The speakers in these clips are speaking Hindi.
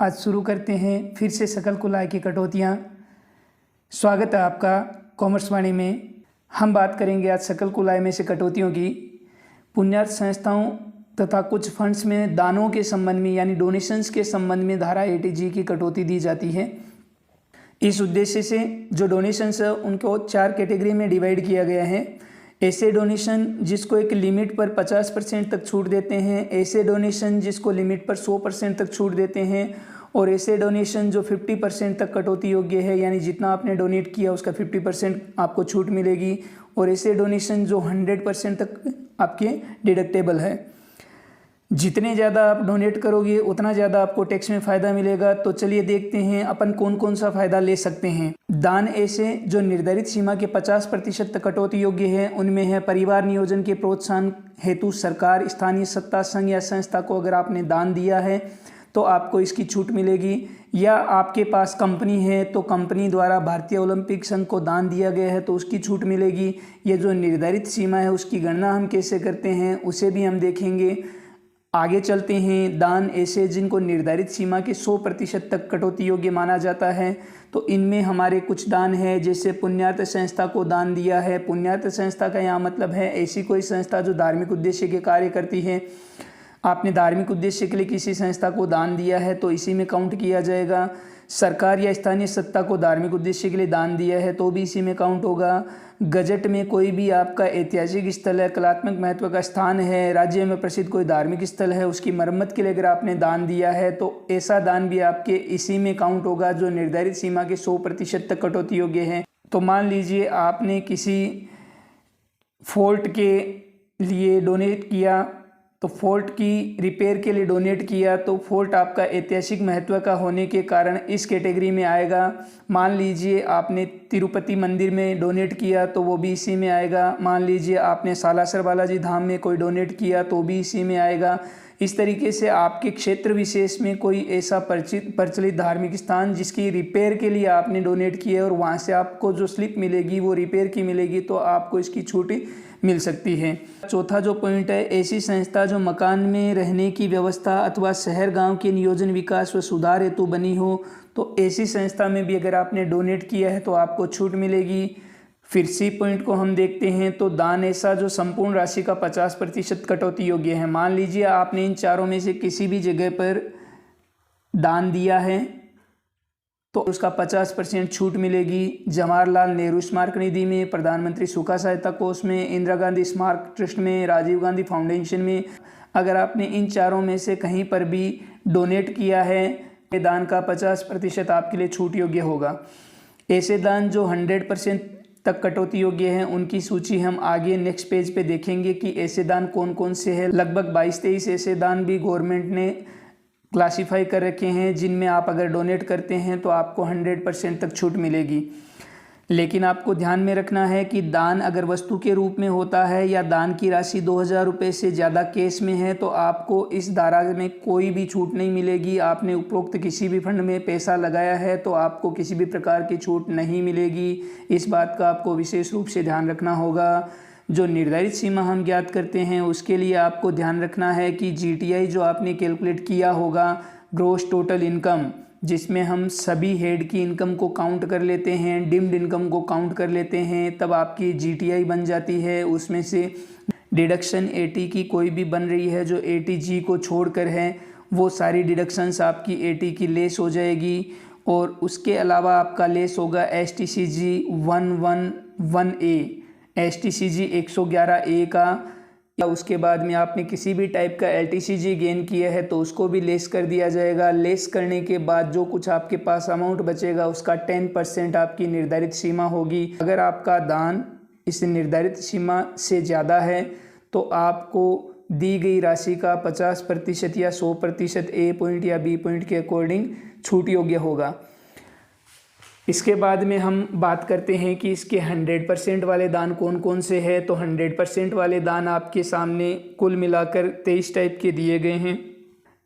आज शुरू करते हैं फिर से सकल कुल आय की कटौतियाँ। स्वागत है आपका कॉमर्स वाणी में। हम बात करेंगे आज सकल कुल आय में से कटौतियों की। पुण्यार्थ संस्थाओं तथा कुछ फंड्स में दानों के संबंध में यानी डोनेशंस के संबंध में धारा 80G की कटौती दी जाती है। इस उद्देश्य से जो डोनेशंस है उनको 4 कैटेगरी में डिवाइड किया गया है। ऐसे डोनेशन जिसको एक लिमिट पर 50% तक छूट देते हैं, ऐसे डोनेशन जिसको लिमिट पर 100% तक छूट देते हैं, और ऐसे डोनेशन जो 50% तक कटौती योग्य है यानी जितना आपने डोनेट किया उसका 50% आपको छूट मिलेगी, और ऐसे डोनेशन जो 100% तक आपके डिडक्टेबल है। जितने ज़्यादा आप डोनेट करोगे उतना ज़्यादा आपको टैक्स में फ़ायदा मिलेगा। तो चलिए देखते हैं अपन कौन कौन सा फ़ायदा ले सकते हैं। दान ऐसे जो निर्धारित सीमा के 50% तक कटौती योग्य है उनमें है परिवार नियोजन के प्रोत्साहन हेतु सरकार, स्थानीय सत्ता, संघ या संस्था को अगर आपने दान दिया है तो आपको इसकी छूट मिलेगी। या आपके पास कंपनी है तो कंपनी द्वारा भारतीय ओलंपिक संघ को दान दिया गया है तो उसकी छूट मिलेगी। ये जो निर्धारित सीमा है उसकी गणना हम कैसे करते हैं उसे भी हम देखेंगे। आगे चलते हैं। दान ऐसे जिनको निर्धारित सीमा के 100% तक कटौती योग्य माना जाता है तो इनमें हमारे कुछ दान है, जैसे पुण्यार्थ संस्था को दान दिया है। पुण्यार्थ संस्था का यहाँ मतलब है ऐसी कोई संस्था जो धार्मिक उद्देश्य के कार्य करती है। आपने धार्मिक उद्देश्य के लिए किसी संस्था को दान दिया है तो इसी में काउंट किया जाएगा। सरकार या स्थानीय सत्ता को धार्मिक उद्देश्य के लिए दान दिया है तो भी इसी में काउंट होगा। गजट में कोई भी आपका ऐतिहासिक स्थल है, कलात्मक महत्व का स्थान है, राज्य में प्रसिद्ध कोई धार्मिक स्थल है, उसकी मरम्मत के लिए अगर आपने दान दिया है तो ऐसा दान भी आपके इसी में काउंट होगा जो निर्धारित सीमा के 100% तक कटौती योग्य है। तो मान लीजिए आपने किसी फोर्ट के लिए डोनेट किया तो फोर्ट की रिपेयर के लिए डोनेट किया तो फोर्ट आपका ऐतिहासिक महत्व का होने के कारण इस कैटेगरी में आएगा। मान लीजिए आपने तिरुपति मंदिर में डोनेट किया तो वो भी इसी में आएगा। मान लीजिए आपने सालासर बालाजी धाम में कोई डोनेट किया तो भी इसी में आएगा। इस तरीके से आपके क्षेत्र विशेष में कोई ऐसा प्रचलित धार्मिक स्थान जिसकी रिपेयर के लिए आपने डोनेट किया और वहाँ से आपको जो स्लिप मिलेगी वो रिपेयर की मिलेगी तो आपको इसकी छूट मिल सकती है। चौथा जो पॉइंट है, ऐसी संस्था जो मकान में रहने की व्यवस्था अथवा शहर गांव के नियोजन विकास व सुधार हेतु बनी हो तो ऐसी संस्था में भी अगर आपने डोनेट किया है तो आपको छूट मिलेगी। फिर सी पॉइंट को हम देखते हैं तो दान ऐसा जो संपूर्ण राशि का 50% कटौती योग्य है। मान लीजिए आपने इन चारों में से किसी भी जगह पर दान दिया है तो उसका 50% छूट मिलेगी। जवाहरलाल नेहरू स्मारक निधि में, प्रधानमंत्री सूखा सहायता कोष में, इंदिरा गांधी स्मारक ट्रस्ट में, राजीव गांधी फाउंडेशन में, अगर आपने इन चारों में से कहीं पर भी डोनेट किया है दान का 50% आपके लिए छूट योग्य होगा। ऐसे दान जो 100% तक कटौती योग्य हैं उनकी सूची हम आगे नेक्स्ट पेज पे देखेंगे कि ऐसे दान कौन कौन से हैं। लगभग 22-23 ऐसे दान भी गवर्नमेंट ने क्लासीफाई कर रखे हैं जिनमें आप अगर डोनेट करते हैं तो आपको 100% तक छूट मिलेगी। लेकिन आपको ध्यान में रखना है कि दान अगर वस्तु के रूप में होता है या दान की राशि 2000 रुपये से ज़्यादा कैश में है तो आपको इस धारा में कोई भी छूट नहीं मिलेगी। आपने उपरोक्त किसी भी फंड में पैसा लगाया है तो आपको किसी भी प्रकार की छूट नहीं मिलेगी। इस बात का आपको विशेष रूप से ध्यान रखना होगा। जो निर्धारित सीमा हम ज्ञात करते हैं उसके लिए आपको ध्यान रखना है कि GTI जो आपने कैलकुलेट किया होगा, ग्रॉस टोटल इनकम, जिसमें हम सभी हेड की इनकम को काउंट कर लेते हैं, डिम्ड इनकम को काउंट कर लेते हैं, तब आपकी GTI बन जाती है। उसमें से डिडक्शन 80 की कोई भी बन रही है जो 80G को छोड़कर है वो सारी डिडक्शंस आपकी 80 की लेस हो जाएगी। और उसके अलावा आपका लेस होगा STCG 111A, STCG 111A का, या उसके बाद में आपने किसी भी टाइप का LTCG गेन किया है तो उसको भी लेस कर दिया जाएगा। लेस करने के बाद जो कुछ आपके पास अमाउंट बचेगा उसका 10% आपकी निर्धारित सीमा होगी। अगर आपका दान इस निर्धारित सीमा से ज़्यादा है तो आपको दी गई राशि का 50% या 100% A पॉइंट या B पॉइंट के अकॉर्डिंग छूट योग्य होगा। इसके बाद में हम बात करते हैं कि इसके 100% वाले दान कौन कौन से हैं। तो 100% वाले दान आपके सामने कुल मिलाकर 23 टाइप के दिए गए हैं।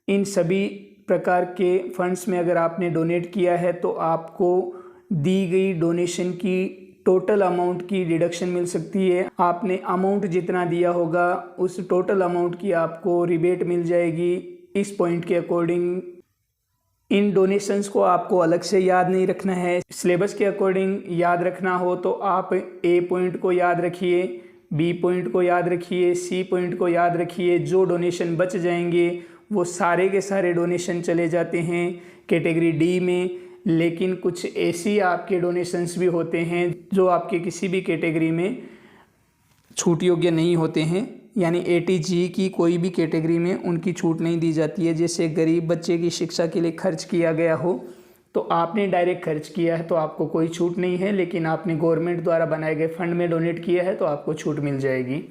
इन सभी प्रकार के फंड्स में अगर आपने डोनेट किया है तो आपको दी गई डोनेशन की टोटल अमाउंट की डिडक्शन मिल सकती है। आपने अमाउंट जितना दिया होगा उस टोटल अमाउंट की आपको रिबेट मिल जाएगी। इस पॉइंट के अकॉर्डिंग इन डोनेशंस को आपको अलग से याद नहीं रखना है, सिलेबस के अकॉर्डिंग याद रखना हो तो आप ए पॉइंट को याद रखिए, बी पॉइंट को याद रखिए, सी पॉइंट को याद रखिए। जो डोनेशन बच जाएंगे वो सारे के सारे डोनेशन चले जाते हैं कैटेगरी डी में। लेकिन कुछ ऐसी आपके डोनेशंस भी होते हैं जो आपके किसी भी कैटेगरी में छूट योग्य नहीं होते हैं, यानी ATG की कोई भी कैटेगरी में उनकी छूट नहीं दी जाती है। जैसे गरीब बच्चे की शिक्षा के लिए खर्च किया गया हो तो आपने डायरेक्ट खर्च किया है तो आपको कोई छूट नहीं है, लेकिन आपने गवर्नमेंट द्वारा बनाए गए फंड में डोनेट किया है तो आपको छूट मिल जाएगी।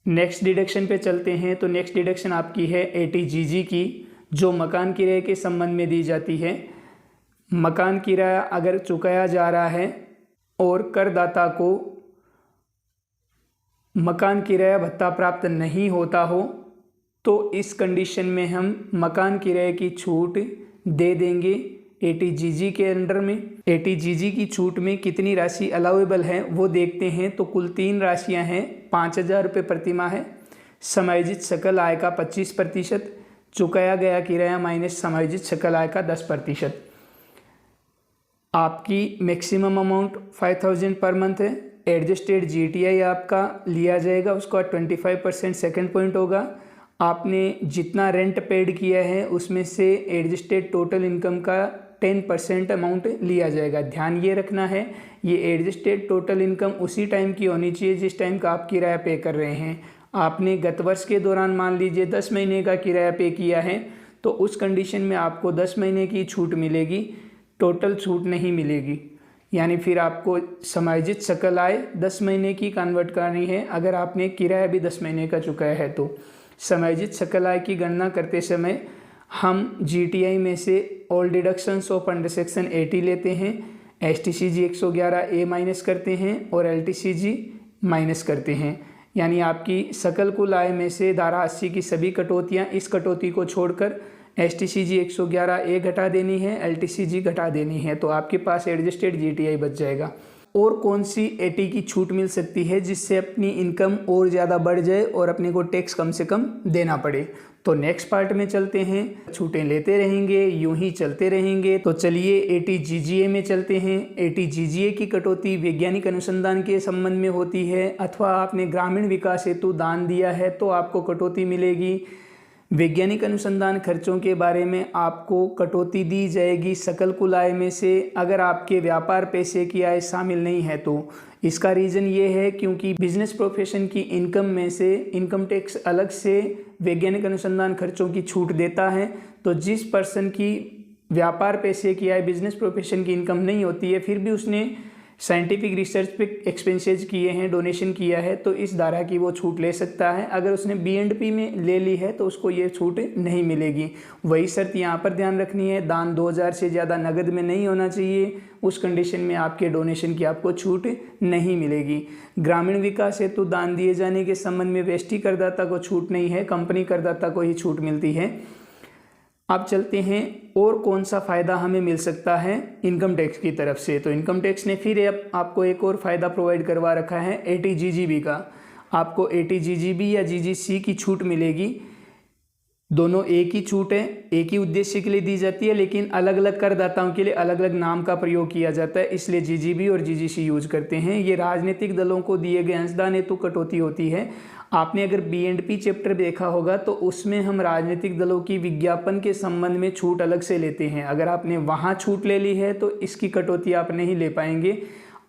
नेक्स्ट डिडक्शन पे चलते हैं। तो नेक्स्ट डिडक्शन आपकी है ATGG की, जो मकान किराए के संबंध में दी जाती है। मकान किराया अगर चुकाया जा रहा है और करदाता को मकान किराया भत्ता प्राप्त नहीं होता हो तो इस कंडीशन में हम मकान किराए की छूट दे देंगे ATGG के अंडर में। ATGG की छूट में कितनी राशि अलाउेबल है वो देखते हैं। तो कुल 3 राशियां हैं। 5,000 रुपये प्रतिमाह है, समायोजित सकल आय का 25%, चुकाया गया किराया माइनस समायोजित सकल आय का 10%। आपकी मैक्सिमम अमाउंट 5,000 पर मंथ है। एडजस्टेड GTI आपका लिया जाएगा, उसका 25% सेकंड पॉइंट होगा। आपने जितना रेंट पेड किया है उसमें से एडजस्टेड टोटल इनकम का 10% अमाउंट लिया जाएगा। ध्यान ये रखना है, ये एडजस्टेड टोटल इनकम उसी टाइम की होनी चाहिए जिस टाइम का आप किराया पे कर रहे हैं। आपने गत वर्ष के दौरान मान लीजिए 10 महीने का किराया पे किया है तो उस कंडीशन में आपको 10 महीने की छूट मिलेगी, टोटल छूट नहीं मिलेगी। यानी फिर आपको समायोजित सकल आय 10 महीने की कन्वर्ट करनी है अगर आपने किराया भी 10 महीने का चुकाया है तो। समायोजित सकल आय की गणना करते समय हम GTI में से all deductions of under section 80 लेते हैं, STCG 111A माइनस करते हैं और LTCG माइनस करते हैं। यानी आपकी सकल कुल आय में से धारा 80 की सभी कटौतियाँ, इस कटौती को छोड़कर STCG 111A घटा देनी है, LTCG घटा देनी है, तो आपके पास एडजस्टेड GTI बच जाएगा। और कौन सी AT की छूट मिल सकती है जिससे अपनी इनकम और ज़्यादा बढ़ जाए और अपने को टैक्स कम से कम देना पड़े। तो नेक्स्ट पार्ट में चलते हैं। छूटें लेते रहेंगे, यूं ही चलते रहेंगे। तो चलिए ATGGA में चलते हैं। ATGGA की कटौती वैज्ञानिक अनुसंधान के संबंध में होती है, अथवा आपने ग्रामीण विकास हेतु दान दिया है तो आपको कटौती मिलेगी। वैज्ञानिक अनुसंधान खर्चों के बारे में आपको कटौती दी जाएगी सकल कुल आय में से अगर आपके व्यापार पैसे की आय शामिल नहीं है तो। इसका रीज़न ये है क्योंकि बिजनेस प्रोफेशन की इनकम में से इनकम टैक्स अलग से वैज्ञानिक अनुसंधान खर्चों की छूट देता है। तो जिस पर्सन की व्यापार पैसे की आय बिजनेस प्रोफेशन की इनकम नहीं होती है फिर भी उसने साइंटिफिक रिसर्च पे एक्सपेंसेस किए हैं, डोनेशन किया है, तो इस धारा की वो छूट ले सकता है। अगर उसने BNP में ले ली है तो उसको ये छूट नहीं मिलेगी। वही शर्त यहाँ पर ध्यान रखनी है, दान 2,000 से ज़्यादा नगद में नहीं होना चाहिए। उस कंडीशन में आपके डोनेशन की आपको छूट नहीं मिलेगी। ग्रामीण विकास हेतु दान दिए जाने के संबंध में व्यष्टि करदाता को छूट नहीं है, कंपनी करदाता को ही छूट मिलती है। अब चलते हैं और कौन सा फ़ायदा हमें मिल सकता है इनकम टैक्स की तरफ से। तो इनकम टैक्स ने फिर आपको एक और फ़ायदा प्रोवाइड करवा रखा है ATGGB का। आपको ATGGB या GGC की छूट मिलेगी। दोनों एक ही छूट है, एक ही उद्देश्य के लिए दी जाती है, लेकिन अलग अलग करदाताओं के लिए अलग अलग नाम का प्रयोग किया जाता है, इसलिए GGB और GGC यूज करते हैं। ये राजनीतिक दलों को दिए गए अंशदान हेतु कटौती होती है। आपने अगर BNP चैप्टर देखा होगा तो उसमें हम राजनीतिक दलों की विज्ञापन के संबंध में छूट अलग से लेते हैं। अगर आपने वहाँ छूट ले ली है तो इसकी कटौती आप नहीं ले पाएंगे।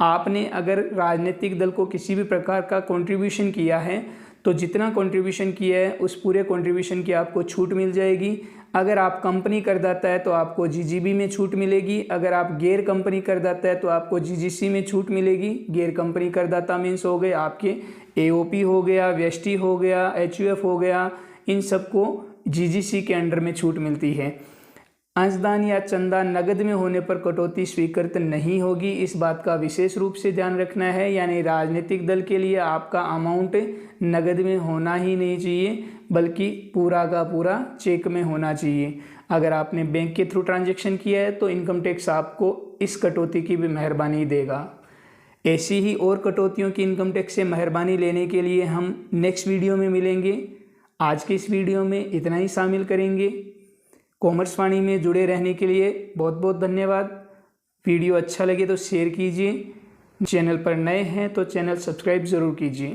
आपने अगर राजनीतिक दल को किसी भी प्रकार का कंट्रीब्यूशन किया है तो जितना कंट्रीब्यूशन किया है उस पूरे कंट्रीब्यूशन की आपको छूट मिल जाएगी। अगर आप कंपनी करदाता है तो आपको GGB में छूट मिलेगी। अगर आप गैर कंपनी करदाता है तो आपको GGC में छूट मिलेगी। गैर कंपनी करदाता मीन्स हो गए आपके AOP हो गया, व्यष्टि हो गया, HUF हो गया, इन सबको GGC के अंडर में छूट मिलती है। अंशदान या चंदा नगद में होने पर कटौती स्वीकृत नहीं होगी, इस बात का विशेष रूप से ध्यान रखना है। यानी राजनीतिक दल के लिए आपका अमाउंट नगद में होना ही नहीं चाहिए बल्कि पूरा का पूरा चेक में होना चाहिए। अगर आपने बैंक के थ्रू ट्रांजैक्शन किया है तो इनकम टैक्स आपको इस कटौती की भी मेहरबानी देगा। ऐसी ही और कटौतियों की इनकम टैक्स से मेहरबानी लेने के लिए हम नेक्स्ट वीडियो में मिलेंगे। आज के इस वीडियो में इतना ही शामिल करेंगे। कॉमर्स वाणी में जुड़े रहने के लिए बहुत बहुत धन्यवाद। वीडियो अच्छा लगे तो शेयर कीजिए, चैनल पर नए हैं तो चैनल सब्सक्राइब ज़रूर कीजिए।